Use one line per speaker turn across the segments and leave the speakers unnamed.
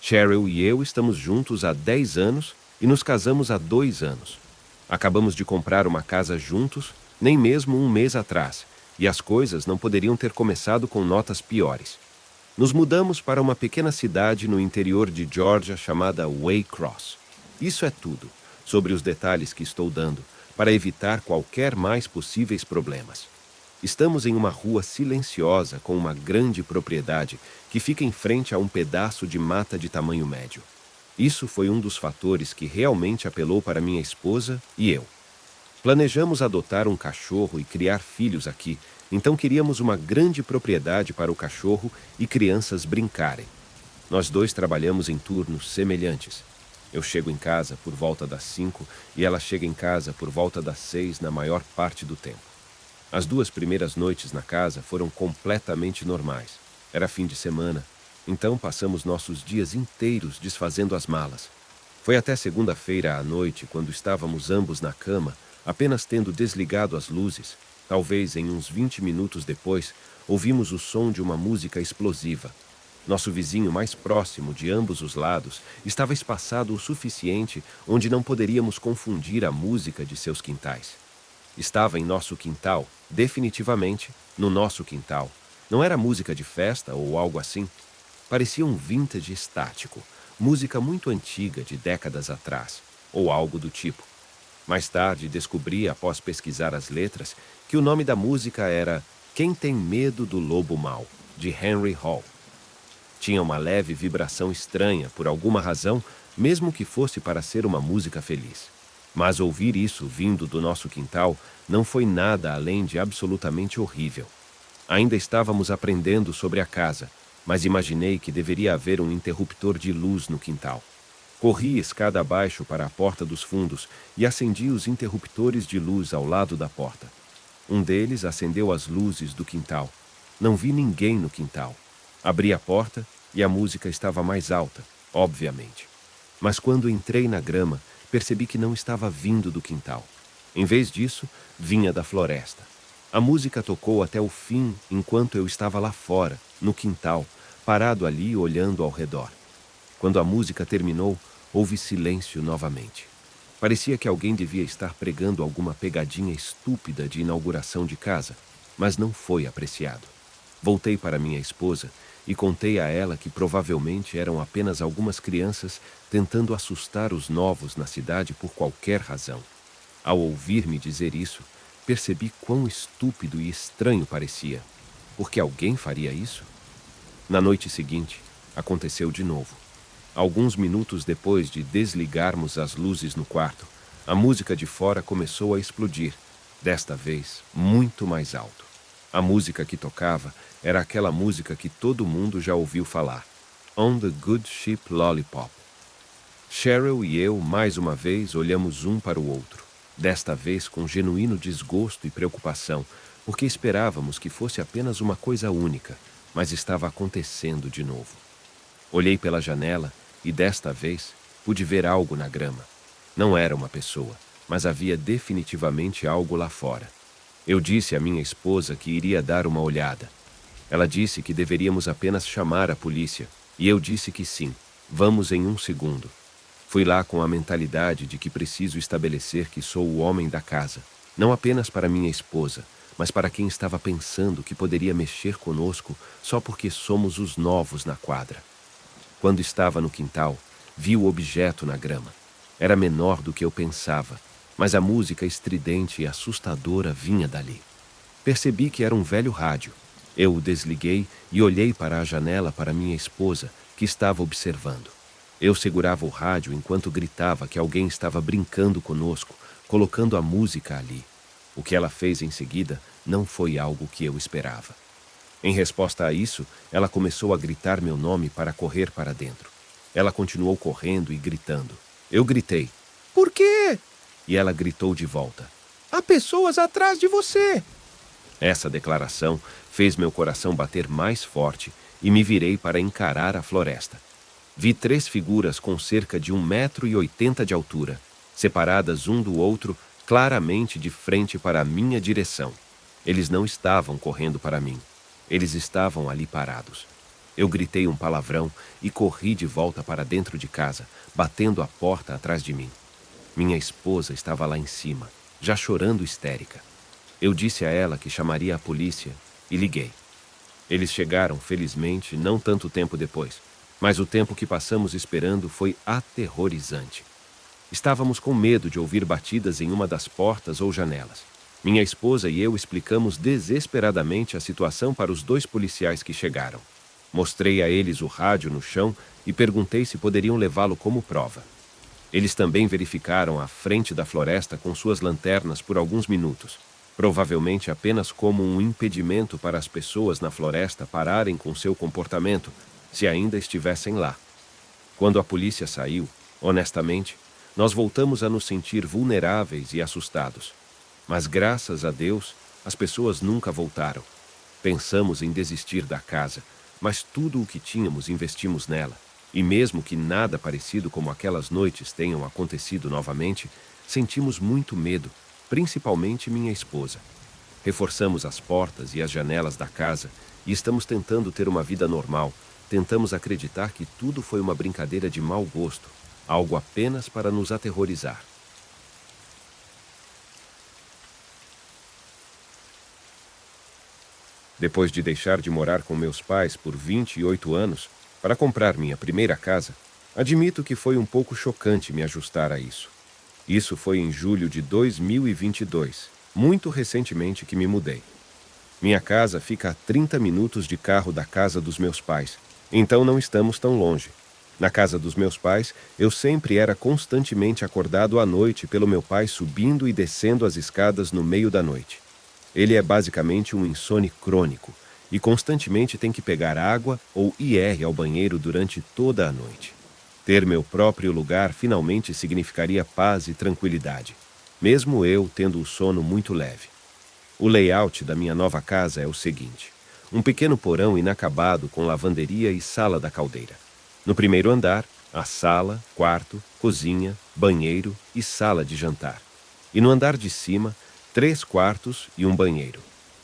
Cheryl e eu estamos juntos há 10 anos e nos casamos há 2 anos. Acabamos de comprar uma casa juntos, nem mesmo um mês atrás, e as coisas não poderiam ter começado com notas piores. Nos mudamos para uma pequena cidade no interior de Georgia chamada Waycross. Isso é tudo, sobre os detalhes que estou dando, para evitar qualquer mais possíveis problemas. Estamos em uma rua silenciosa com uma grande propriedade que fica em frente a um pedaço de mata de tamanho médio. Isso foi um dos fatores que realmente apelou para minha esposa e eu. Planejamos adotar um cachorro e criar filhos aqui, então queríamos uma grande propriedade para o cachorro e crianças brincarem. Nós dois trabalhamos em turnos semelhantes. Eu chego em casa por volta das 5 e ela chega em casa por volta das 6 na maior parte do tempo. As 2 primeiras noites na casa foram completamente normais. Era fim de semana, então passamos nossos dias inteiros desfazendo as malas. Foi até segunda-feira à noite, quando estávamos ambos na cama, apenas tendo desligado as luzes. Talvez em uns 20 minutos depois, ouvimos o som de uma música explosiva. Nosso vizinho mais próximo de ambos os lados estava espaçado o suficiente onde não poderíamos confundir a música de seus quintais. Estava em nosso quintal, definitivamente, no nosso quintal. Não era música de festa ou algo assim. Parecia um vintage estático, música muito antiga de décadas atrás, ou algo do tipo. Mais tarde descobri, após pesquisar as letras, que o nome da música era Quem Tem Medo do Lobo Mau, de Henry Hall. Tinha uma leve vibração estranha, por alguma razão, mesmo que fosse para ser uma música feliz. Mas ouvir isso vindo do nosso quintal não foi nada além de absolutamente horrível. Ainda estávamos aprendendo sobre a casa, mas imaginei que deveria haver um interruptor de luz no quintal. Corri escada abaixo para a porta dos fundos e acendi os interruptores de luz ao lado da porta. Um deles acendeu as luzes do quintal. Não vi ninguém no quintal. Abri a porta e a música estava mais alta, obviamente. Mas quando entrei na grama, percebi que não estava vindo do quintal. Em vez disso, vinha da floresta. A música tocou até o fim enquanto eu estava lá fora, no quintal, parado ali olhando ao redor. Quando a música terminou, houve silêncio novamente. Parecia que alguém devia estar pregando alguma pegadinha estúpida de inauguração de casa, mas não foi apreciado. Voltei para minha esposa e contei a ela que provavelmente eram apenas algumas crianças tentando assustar os novos na cidade por qualquer razão. Ao ouvir-me dizer isso, percebi quão estúpido e estranho parecia. Porque alguém faria isso? Na noite seguinte, aconteceu de novo. Alguns minutos depois de desligarmos as luzes no quarto, a música de fora começou a explodir, desta vez muito mais alto. A música que tocava era aquela música que todo mundo já ouviu falar, On the Good Ship Lollipop. Cheryl e eu, mais uma vez, olhamos um para o outro, desta vez com genuíno desgosto e preocupação, porque esperávamos que fosse apenas uma coisa única, mas estava acontecendo de novo. Olhei pela janela e, desta vez, pude ver algo na grama. Não era uma pessoa, mas havia definitivamente algo lá fora. Eu disse à minha esposa que iria dar uma olhada. Ela disse que deveríamos apenas chamar a polícia, e eu disse que sim, vamos em 1 segundo. Fui lá com a mentalidade de que preciso estabelecer que sou o homem da casa, não apenas para minha esposa, mas para quem estava pensando que poderia mexer conosco só porque somos os novos na quadra. Quando estava no quintal, vi o objeto na grama. Era menor do que eu pensava, mas a música estridente e assustadora vinha dali. Percebi que era um velho rádio. Eu o desliguei e olhei para a janela para minha esposa, que estava observando. Eu segurava o rádio enquanto gritava que alguém estava brincando conosco, colocando a música ali. O que ela fez em seguida não foi algo que eu esperava. Em resposta a isso, ela começou a gritar meu nome para correr para dentro. Ela continuou correndo e gritando. Eu gritei, "Por quê?" E ela gritou de volta, "Há pessoas atrás de você!" Essa declaração fez meu coração bater mais forte e me virei para encarar a floresta. Vi 3 figuras com cerca de 1,80 m de altura, separadas um do outro, claramente de frente para a minha direção. Eles não estavam correndo para mim. Eles estavam ali parados. Eu gritei um palavrão e corri de volta para dentro de casa, batendo a porta atrás de mim. Minha esposa estava lá em cima, já chorando histérica. Eu disse a ela que chamaria a polícia e liguei. Eles chegaram, felizmente, não tanto tempo depois, mas o tempo que passamos esperando foi aterrorizante. Estávamos com medo de ouvir batidas em uma das portas ou janelas. Minha esposa e eu explicamos desesperadamente a situação para os dois policiais que chegaram. Mostrei a eles o rádio no chão e perguntei se poderiam levá-lo como prova. Eles também verificaram a frente da floresta com suas lanternas por alguns minutos, provavelmente apenas como um impedimento para as pessoas na floresta pararem com seu comportamento, se ainda estivessem lá. Quando a polícia saiu, honestamente, nós voltamos a nos sentir vulneráveis e assustados. Mas graças a Deus, as pessoas nunca voltaram. Pensamos em desistir da casa, mas tudo o que tínhamos investimos nela. E mesmo que nada parecido como aquelas noites tenham acontecido novamente, sentimos muito medo, principalmente minha esposa. Reforçamos as portas e as janelas da casa e estamos tentando ter uma vida normal. Tentamos acreditar que tudo foi uma brincadeira de mau gosto, algo apenas para nos aterrorizar. Depois de deixar de morar com meus pais por 28 anos, para comprar minha primeira casa, admito que foi um pouco chocante me ajustar a isso. Isso foi em julho de 2022, muito recentemente que me mudei. Minha casa fica a 30 minutos de carro da casa dos meus pais, então não estamos tão longe. Na casa dos meus pais, eu sempre era constantemente acordado à noite pelo meu pai subindo e descendo as escadas no meio da noite. Ele é basicamente um insone crônico e constantemente tem que pegar água ou ir ao banheiro durante toda a noite. Ter meu próprio lugar finalmente significaria paz e tranquilidade, mesmo eu tendo o sono muito leve. O layout da minha nova casa é o seguinte: um pequeno porão inacabado com lavanderia e sala da caldeira. No primeiro andar, a sala, quarto, cozinha, banheiro e sala de jantar. E no andar de cima, 3 quartos e um banheiro.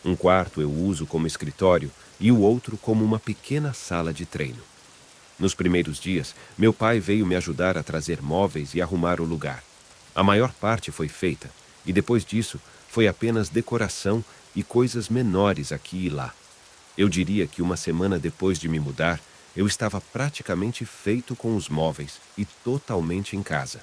Um quarto eu uso como escritório e o outro como uma pequena sala de treino. Nos primeiros dias, meu pai veio me ajudar a trazer móveis e arrumar o lugar. A maior parte foi feita, e depois disso, foi apenas decoração e coisas menores aqui e lá. Eu diria que uma semana depois de me mudar, eu estava praticamente feito com os móveis e totalmente em casa.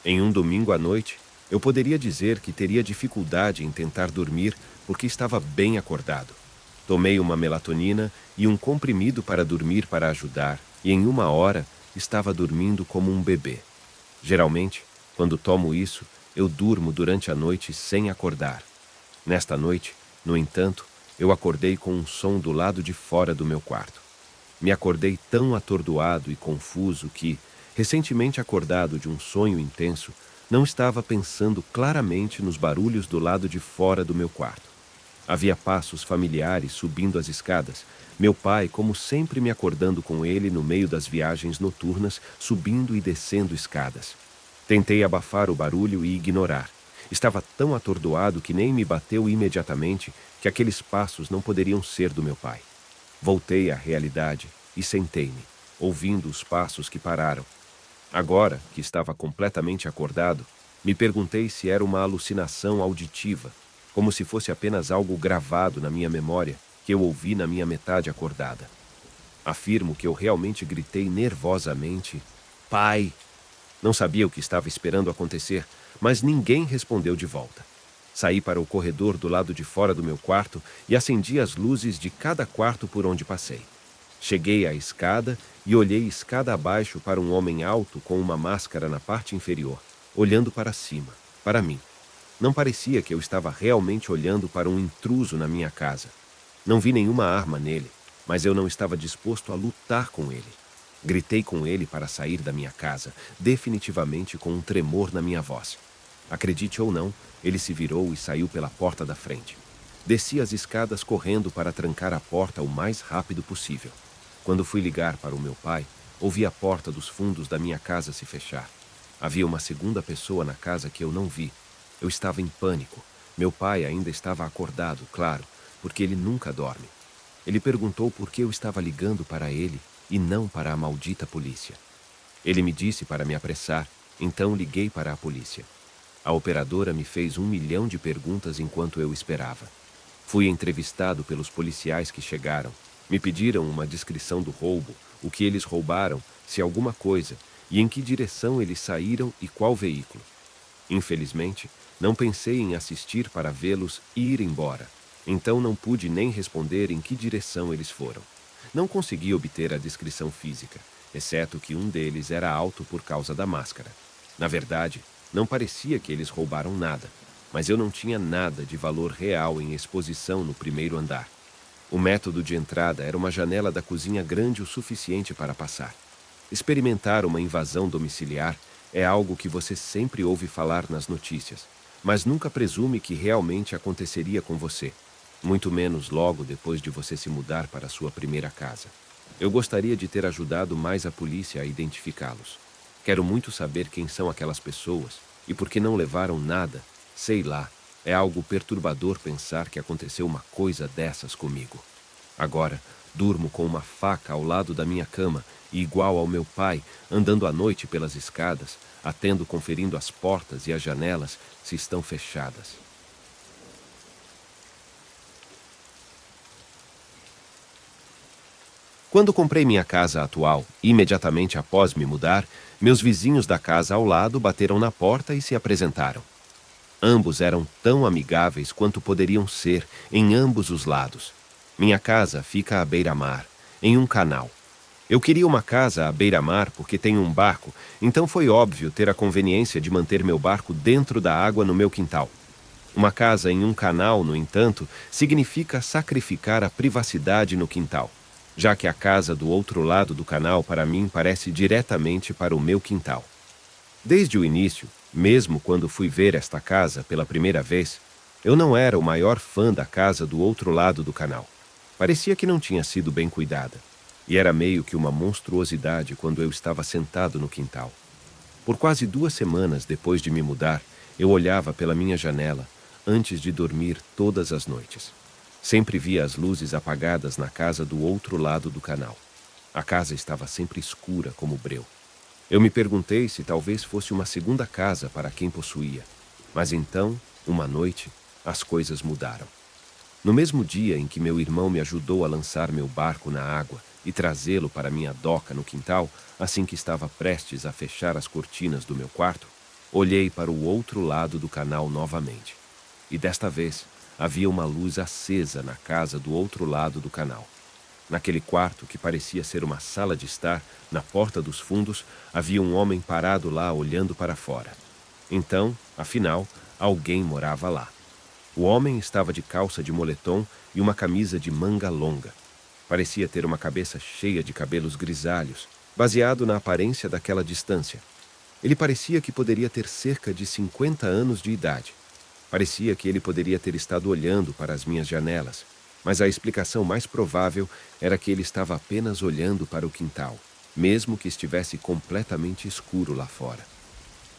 Em um domingo à noite, eu poderia dizer que teria dificuldade em tentar dormir porque estava bem acordado. Tomei uma melatonina e um comprimido para dormir para ajudar, e em 1 hora estava dormindo como um bebê. Geralmente, quando tomo isso, eu durmo durante a noite sem acordar. Nesta noite, no entanto, eu acordei com um som do lado de fora do meu quarto. Me acordei tão atordoado e confuso que, recentemente acordado de um sonho intenso, não estava pensando claramente nos barulhos do lado de fora do meu quarto. Havia passos familiares subindo as escadas, meu pai, como sempre, me acordando com ele no meio das viagens noturnas, subindo e descendo escadas. Tentei abafar o barulho e ignorar. Estava tão atordoado que nem me bateu imediatamente que aqueles passos não poderiam ser do meu pai. Voltei à realidade e sentei-me, ouvindo os passos que pararam. Agora, que estava completamente acordado, me perguntei se era uma alucinação auditiva, como se fosse apenas algo gravado na minha memória que eu ouvi na minha metade acordada. Afirmo que eu realmente gritei nervosamente: "Pai!" Não sabia o que estava esperando acontecer, mas ninguém respondeu de volta. Saí para o corredor do lado de fora do meu quarto e acendi as luzes de cada quarto por onde passei. Cheguei à escada e olhei escada abaixo para um homem alto com uma máscara na parte inferior, olhando para cima, para mim. Não parecia que eu estava realmente olhando para um intruso na minha casa. Não vi nenhuma arma nele, mas eu não estava disposto a lutar com ele. Gritei com ele para sair da minha casa, definitivamente com um tremor na minha voz. Acredite ou não, ele se virou e saiu pela porta da frente. Desci as escadas correndo para trancar a porta o mais rápido possível. Quando fui ligar para o meu pai, ouvi a porta dos fundos da minha casa se fechar. Havia uma segunda pessoa na casa que eu não vi. Eu estava em pânico. Meu pai ainda estava acordado, claro, porque ele nunca dorme. Ele perguntou por que eu estava ligando para ele e não para a maldita polícia. Ele me disse para me apressar, então liguei para a polícia. A operadora me fez 1 milhão de perguntas enquanto eu esperava. Fui entrevistado pelos policiais que chegaram. Me pediram uma descrição do roubo, o que eles roubaram, se alguma coisa, e em que direção eles saíram e qual veículo. Infelizmente, não pensei em assistir para vê-los ir embora, então não pude nem responder em que direção eles foram. Não consegui obter a descrição física, exceto que um deles era alto por causa da máscara. Na verdade, não parecia que eles roubaram nada, mas eu não tinha nada de valor real em exposição no primeiro andar. O método de entrada era uma janela da cozinha grande o suficiente para passar. Experimentar uma invasão domiciliar é algo que você sempre ouve falar nas notícias, mas nunca presume que realmente aconteceria com você, muito menos logo depois de você se mudar para a sua primeira casa. Eu gostaria de ter ajudado mais a polícia a identificá-los. Quero muito saber quem são aquelas pessoas e por que não levaram nada, sei lá. É algo perturbador pensar que aconteceu uma coisa dessas comigo. Agora, durmo com uma faca ao lado da minha cama e igual ao meu pai, andando à noite pelas escadas, atendo conferindo as portas e as janelas se estão fechadas. Quando comprei minha casa atual, imediatamente após me mudar, meus vizinhos da casa ao lado bateram na porta e se apresentaram. Ambos eram tão amigáveis quanto poderiam ser em ambos os lados. Minha casa fica à beira-mar, em um canal. Eu queria uma casa à beira-mar porque tenho um barco, então foi óbvio ter a conveniência de manter meu barco dentro da água no meu quintal. Uma casa em um canal, no entanto, significa sacrificar a privacidade no quintal, já que a casa do outro lado do canal para mim parece diretamente para o meu quintal. Desde o início, mesmo quando fui ver esta casa pela primeira vez, eu não era o maior fã da casa do outro lado do canal. Parecia que não tinha sido bem cuidada, e era meio que uma monstruosidade quando eu estava sentado no quintal. Por quase 2 semanas depois de me mudar, eu olhava pela minha janela antes de dormir todas as noites. Sempre via as luzes apagadas na casa do outro lado do canal. A casa estava sempre escura como breu. Eu me perguntei se talvez fosse uma segunda casa para quem possuía. Mas então, uma noite, as coisas mudaram. No mesmo dia em que meu irmão me ajudou a lançar meu barco na água e trazê-lo para minha doca no quintal, assim que estava prestes a fechar as cortinas do meu quarto, olhei para o outro lado do canal novamente. E desta vez, havia uma luz acesa na casa do outro lado do canal. Naquele quarto, que parecia ser uma sala de estar, na porta dos fundos, havia um homem parado lá olhando para fora. Então, afinal, alguém morava lá. O homem estava de calça de moletom e uma camisa de manga longa. Parecia ter uma cabeça cheia de cabelos grisalhos, baseado na aparência daquela distância. Ele parecia que poderia ter cerca de 50 anos de idade. Parecia que ele poderia ter estado olhando para as minhas janelas, mas a explicação mais provável era que ele estava apenas olhando para o quintal, mesmo que estivesse completamente escuro lá fora.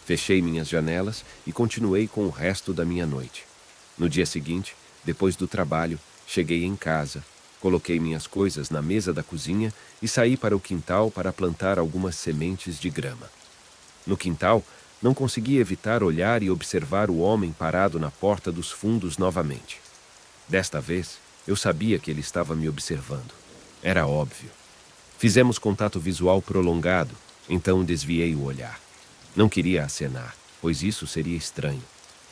Fechei minhas janelas e continuei com o resto da minha noite. No dia seguinte, depois do trabalho, cheguei em casa, coloquei minhas coisas na mesa da cozinha e saí para o quintal para plantar algumas sementes de grama. No quintal, não consegui evitar olhar e observar o homem parado na porta dos fundos novamente. Desta vez, eu sabia que ele estava me observando. Era óbvio. Fizemos contato visual prolongado, então desviei o olhar. Não queria acenar, pois isso seria estranho.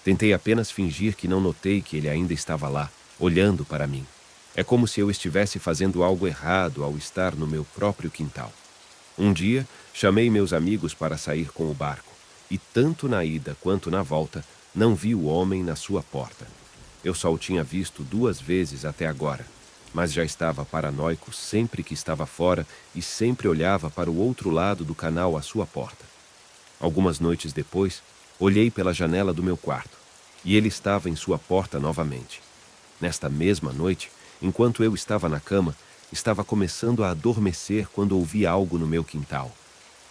Tentei apenas fingir que não notei que ele ainda estava lá, olhando para mim. É como se eu estivesse fazendo algo errado ao estar no meu próprio quintal. Um dia, chamei meus amigos para sair com o barco, e tanto na ida quanto na volta, não vi o homem na sua porta. Eu só o tinha visto 2 vezes até agora, mas já estava paranoico sempre que estava fora e sempre olhava para o outro lado do canal à sua porta. Algumas noites depois, olhei pela janela do meu quarto, e ele estava em sua porta novamente. Nesta mesma noite, enquanto eu estava na cama, estava começando a adormecer quando ouvi algo no meu quintal.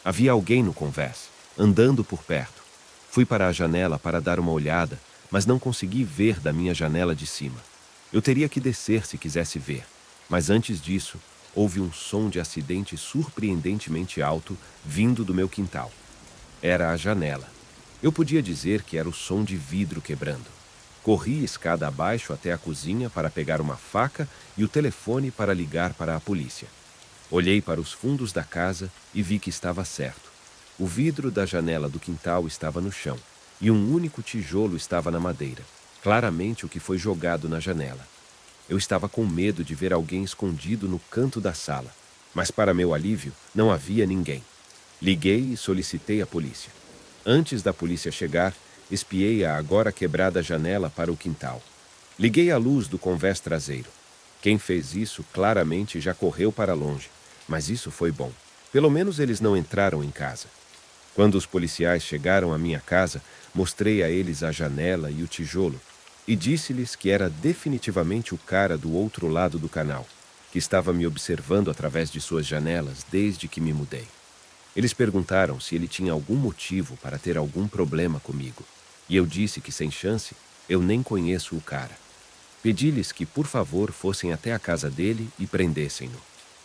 Havia alguém no convés, andando por perto. Fui para a janela para dar uma olhada, mas não consegui ver da minha janela de cima. Eu teria que descer se quisesse ver. Mas antes disso, houve um som de acidente surpreendentemente alto vindo do meu quintal. Era a janela. Eu podia dizer que era o som de vidro quebrando. Corri escada abaixo até a cozinha para pegar uma faca e o telefone para ligar para a polícia. Olhei para os fundos da casa e vi que estava certo. O vidro da janela do quintal estava no chão e um único tijolo estava na madeira, claramente o que foi jogado na janela. Eu estava com medo de ver alguém escondido no canto da sala, mas para meu alívio, não havia ninguém. Liguei e solicitei a polícia. Antes da polícia chegar, espiei a agora quebrada janela para o quintal. Liguei a luz do convés traseiro. Quem fez isso claramente já correu para longe, mas isso foi bom. Pelo menos eles não entraram em casa. Quando os policiais chegaram à minha casa, mostrei a eles a janela e o tijolo e disse-lhes que era definitivamente o cara do outro lado do canal, que estava me observando através de suas janelas desde que me mudei. Eles perguntaram se ele tinha algum motivo para ter algum problema comigo, e eu disse que, sem chance, eu nem conheço o cara. Pedi-lhes que, por favor, fossem até a casa dele e prendessem-no.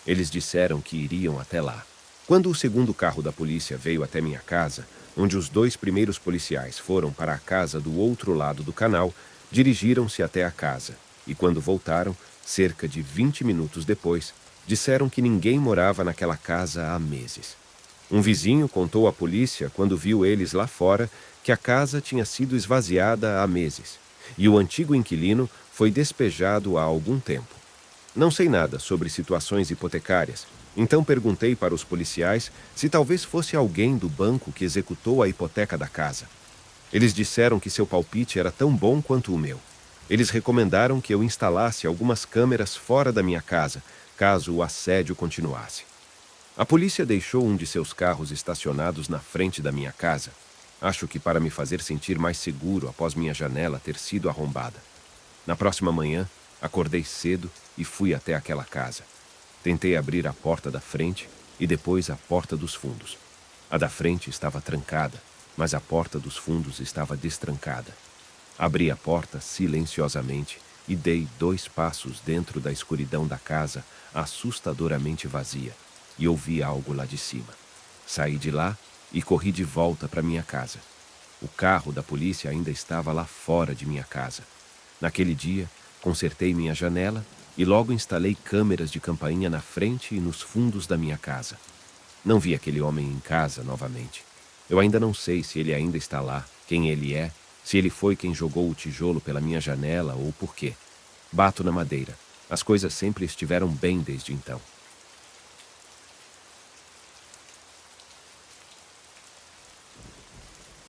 Eles disseram que iriam até lá. Quando o segundo carro da polícia veio até minha casa, onde os 2 primeiros policiais foram para a casa do outro lado do canal, dirigiram-se até a casa, e quando voltaram, cerca de 20 minutos depois, disseram que ninguém morava naquela casa há meses. Um vizinho contou à polícia, quando viu eles lá fora, que a casa tinha sido esvaziada há meses, e o antigo inquilino foi despejado há algum tempo. Não sei nada sobre situações hipotecárias, então perguntei para os policiais se talvez fosse alguém do banco que executou a hipoteca da casa. Eles disseram que seu palpite era tão bom quanto o meu. Eles recomendaram que eu instalasse algumas câmeras fora da minha casa, caso o assédio continuasse. A polícia deixou um de seus carros estacionados na frente da minha casa. Acho que para me fazer sentir mais seguro após minha janela ter sido arrombada. Na próxima manhã, acordei cedo e fui até aquela casa. Tentei abrir a porta da frente e depois a porta dos fundos. A da frente estava trancada, mas a porta dos fundos estava destrancada. Abri a porta silenciosamente e dei 2 passos dentro da escuridão da casa, assustadoramente vazia, e ouvi algo lá de cima. Saí de lá e corri de volta para minha casa. O carro da polícia ainda estava lá fora de minha casa. Naquele dia, consertei minha janela e logo instalei câmeras de campainha na frente e nos fundos da minha casa. Não vi aquele homem em casa novamente. Eu ainda não sei se ele ainda está lá, quem ele é, se ele foi quem jogou o tijolo pela minha janela ou por quê. Bato na madeira. As coisas sempre estiveram bem desde então.